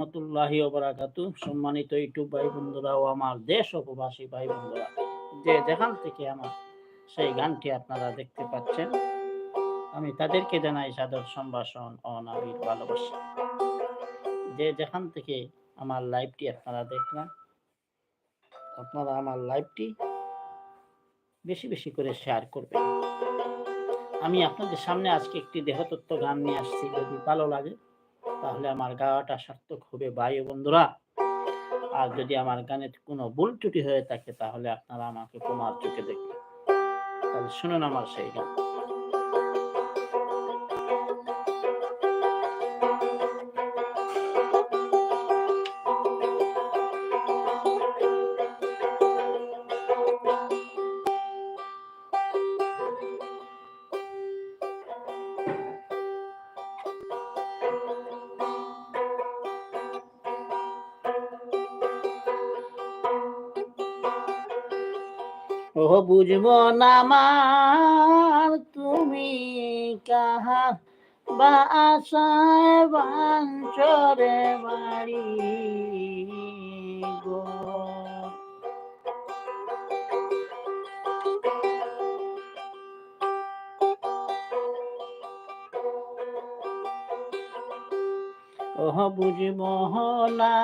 রহমতুল্লাহি ওয়া বারাকাতুহু। সম্মানিত ইউটিউব ভাই বন্ধুরা ও আমার দেশ ও প্রবাসী ভাই বন্ধুরা, যে যেখান থেকে আমার সেই গানটি আপনারা দেখতে পাচ্ছেন, আমি তাদেরকে জানাই সাদর সম্ভাষণ ও আন্তরিক ভালোবাসা। যে যেখান থেকে আমার লাইভটি আপনারা দেখলেন, আপনারা আমার লাইভটি বেশি বেশি করে শেয়ার করবেন। আমি আপনাদের সামনে আজকে একটি দেহতত্ত্ব গান নিয়ে আসছি। যদি ভালো লাগে তাহলে আমার গাওয়াটা সার্থক হবে ভাই ও বন্ধুরা। আর যদি আমার গানে কোনো ভুল ত্রুটি হয়ে থাকে তাহলে আপনারা আমাকে ক্ষমার চোখে দেখবেন। তাহলে শুনুন আমার সেই গান। ও বুঝবো না মার তুমি কাহা বা আশায় বাঞ্চরে বাড়ি গো। ও বুঝবো না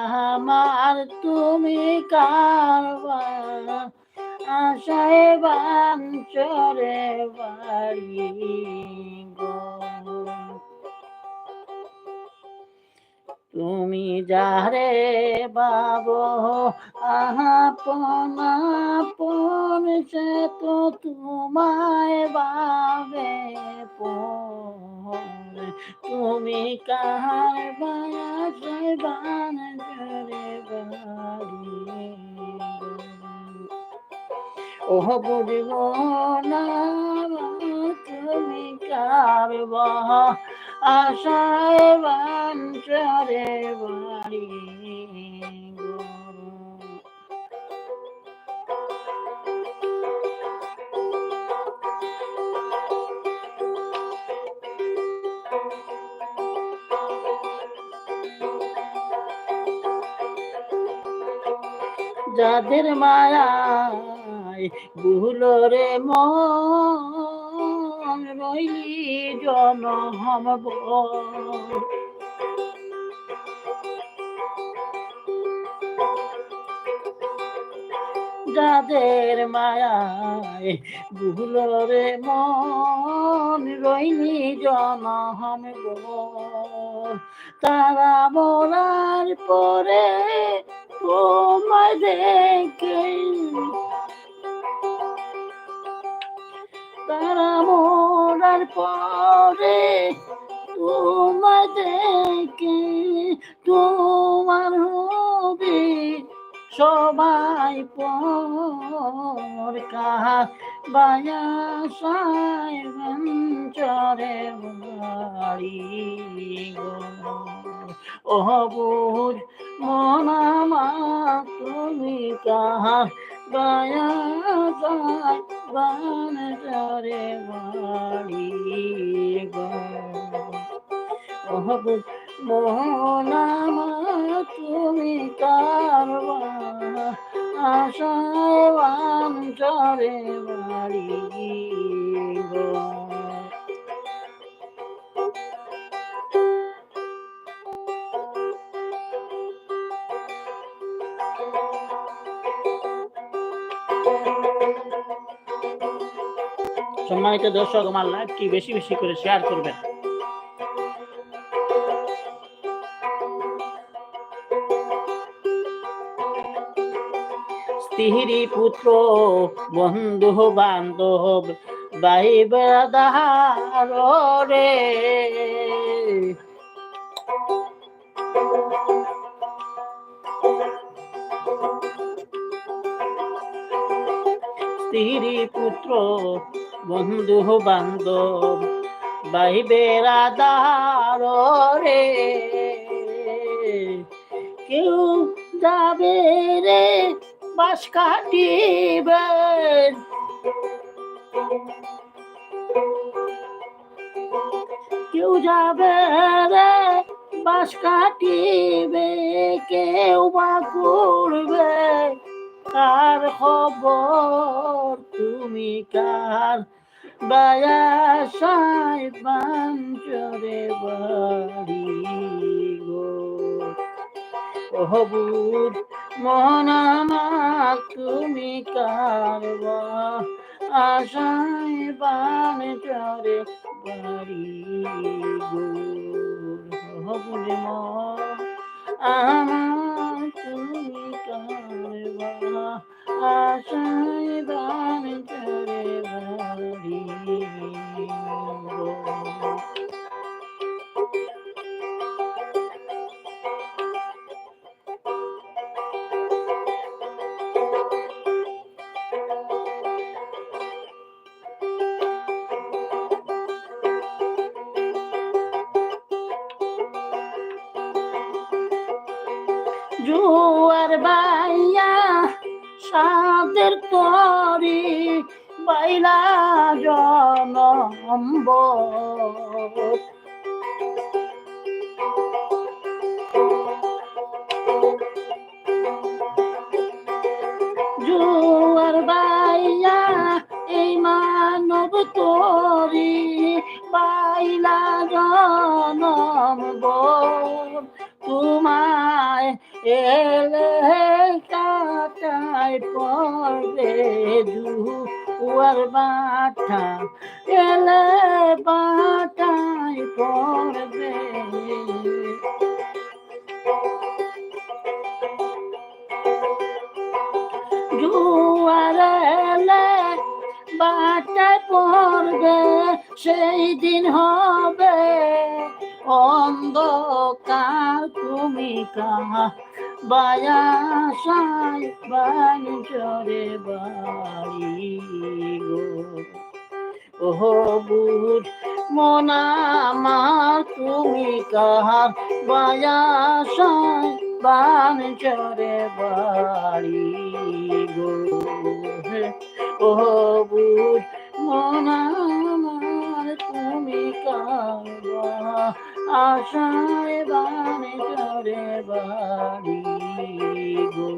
মার তুমি কারবা আশায় বাঞ্চরে বাড়ি গো। তুমি যারে বাবো আপন আপন, সে তো তোমায় বাবে পরে। তুমি কার বাসায় বাঞ্চরে বাড়ি গো। ও বুঝব না তুমি কার আশায় বাঞ্চরে বাড়ি গো। যাদের মায়ায় ভুলরে মন রইলি জনম ভর। যাদের মায়ায় ভুলরে মন রইলি জনম ভর, তারা মরার পরে তোমায় দেখে, তারা মরার পরে তোমায় দেখে, তোমার হবে সবাই পর। কাহা বায়াসায় বাঞ্চরে বাড়ি গো। ও বুঝ মনামা তুমি কাহা বায়াসায় বাঞ্চরে বাড়ি গো। ও বুঝ মনামা তুমি কারবা আশায় বাঞ্চরে বাড়ি গো। সম্মানিত দর্শক, আমার লাইভটি বেশি বেশি করে শেয়ার করবেন। স্ত্রী পুত্র বন্ধু বান্ধব ভাই বেড়াদার রে, স্ত্রী পুত্র বন্ধু বান্ধব ভাই বেড়াদার রে, কেউ যাবে রে বাস কাটিবে, কেউ যাবে রে বাস কাটিবে কেউ বা করবে কার খবর তুমি কার বায়াসায় বাঞ্চরে বাড়ি গো হবুদ মন আমার তুমি কারবা আশায় বান চরে বাড়ি গো হবুদ মন আমার তুমি কারবা আশায় বান চরে বাড়ি গো জুয়ার বাইয়া সাদের তরি বাইলা জনম্ব জুয়ার বাইয়া এই মানব তরি বাইলা জনম্ব তোমায় এলে কাটায় পড়বে জুয়ার বাটা এলে বাটায় পড়বে জুয়ার এলে বাটায় পড়বে সেই দিন হবে অন্ধকার তুমি কাহা বায়াসায় বাঞ্চরে বাড়ি গো ওহ বুঝ মন আমার তুমি কাহার বায়াসায় বাঞ্চরে বাড়ি গো ওহ বুঝ মন আমার তুমি কারবা আশায় বানে চরে বাড়ি গো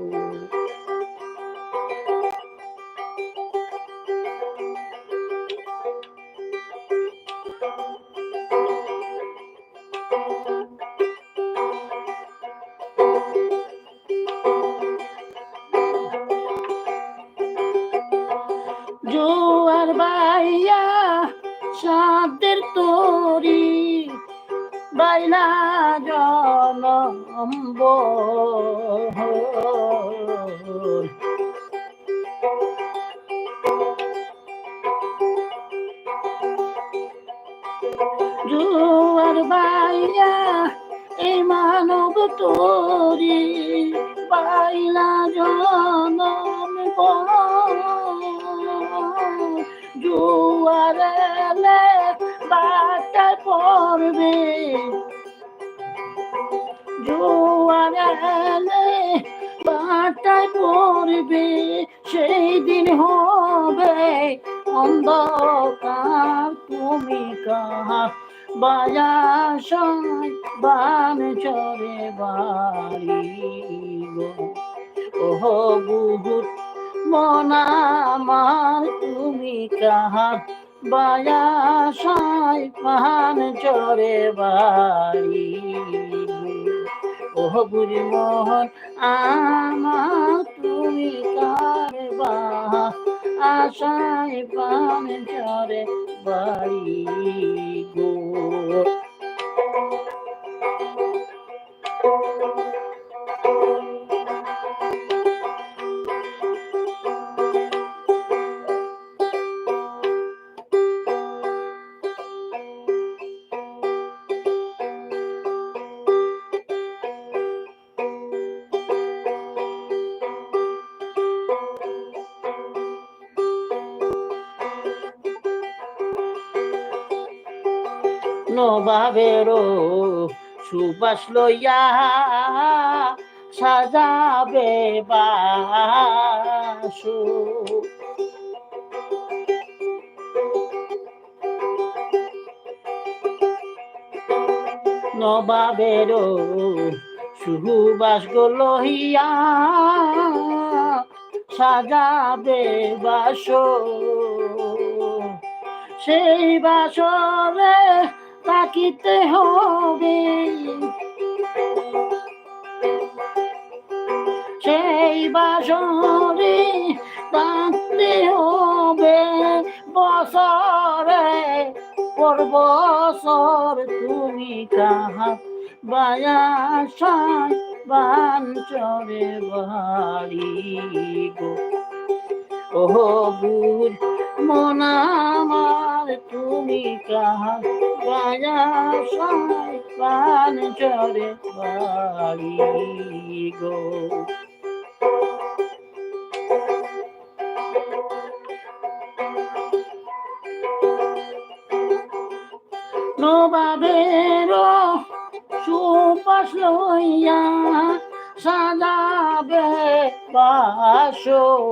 জোয়ার বাইয়া সাদের তরি বাইলা জনম্ব জোয়ার বাইয়া এই মানব তরি বাইলা জনম্ব জোয়ার এলে বাটায় পড়বে জোয়ার এলে বাটায় পড়বে সেই দিন হবে অন্ধকার তুমি কাহার বায়াসায় বান চরে বাড়ি গো ওহ বহুত মন আমার তুমি কাহার বায়াসায় বান চরে বাড়ি ওহ বুড়ি মোহন আমার তুমি কারবা আশায় বান চরে বাড়ি গো নবাবেরও সুবাস লইয়া সাজাবে বাসু নবাবেরও সুবাস লহিয়া সাজাবে বাসর, সেই বাসরে তাকিতে হবে, সেই বাসরে তাকতে হবে বছরে পর বছর। তুমি কাহা বায়াসায় বাঞ্চরে বাড়ি গো, ও বুঝ মন আমার তুমি কাহা বায়াসায় বাঞ্চরে বাড়ি গো। নবাবেরও সুপাস লইয়া সাজাবে বাসর,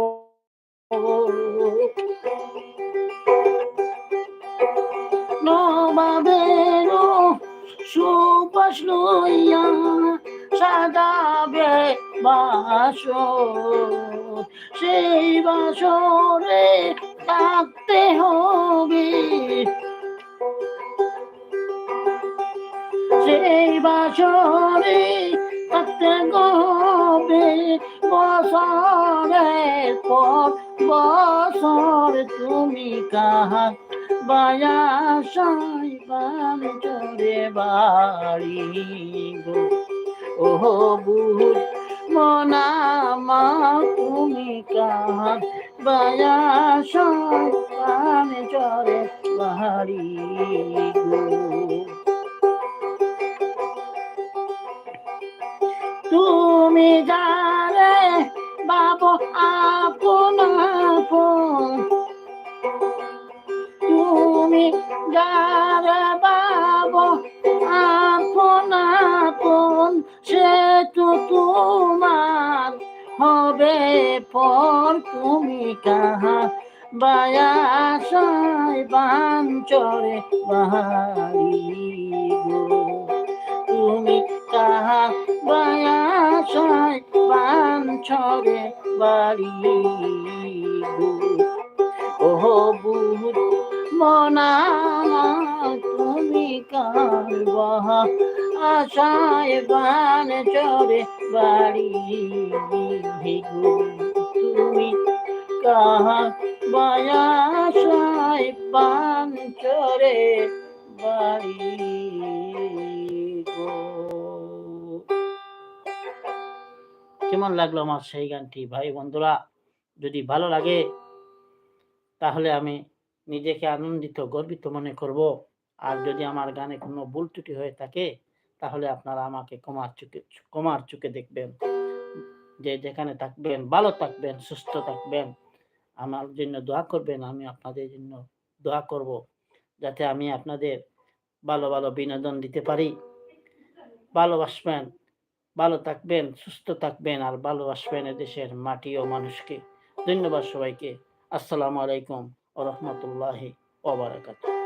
নবাবেরও সুপাস লইয়া সাজাবে বাসর, সেই বাসরে থাকতে হবে, সেই বাসরে থাকতে হবে বছরের পর বছর। তুমি কাহা বায়াসায় বাঞ্চরে বাড়ি গো, ও বুঝ মন আমার তুমি কাহা বায়াসায় বাঞ্চরে বাড়ি গো। তুমি যারে বাবু আপন আপন, তুমি যারে বাবু আপন আপন, সে তো তোমার হবে পর। তুমি কাহা বায়াসায় বাঞ্চরে বাড়ি গো, তুমি কাহা বায়াসায় বাঞ্চরে বাড়ি গো, ও বুঝ মন আমার তুমি কার বায়াসায় বাঞ্চরে বাড়ি গো, তুমি কাহা বায়াসায় বাঞ্চরে বাড়ি গো। কেমন লাগলো আমার সেই গানটি ভাই বন্ধুরা? যদি ভালো লাগে তাহলে আমি নিজেকে আনন্দিত গর্বিত মনে করব। আর যদি আমার গানে কোনো ভুল ত্রুটি হয়ে থাকে তাহলে আপনারা আমাকে ক্ষমার চোখে দেখবেন। যে যেখানে থাকবেন ভালো থাকবেন, সুস্থ থাকবেন, আমার জন্য দোয়া করবেন। আমি আপনাদের জন্য দোয়া করব যাতে আমি আপনাদের ভালো ভালো বিনোদন দিতে পারি। ভালোবাসবেন, ভালো থাকবেন, সুস্থ থাকবেন আর ভালোবাসবেন এদেশের মাটি ও মানুষকে। ধন্যবাদ সবাইকে। আসসালামু আলাইকুম ওয়া রাহমাতুল্লাহি ওয়া বারাকাতুহু।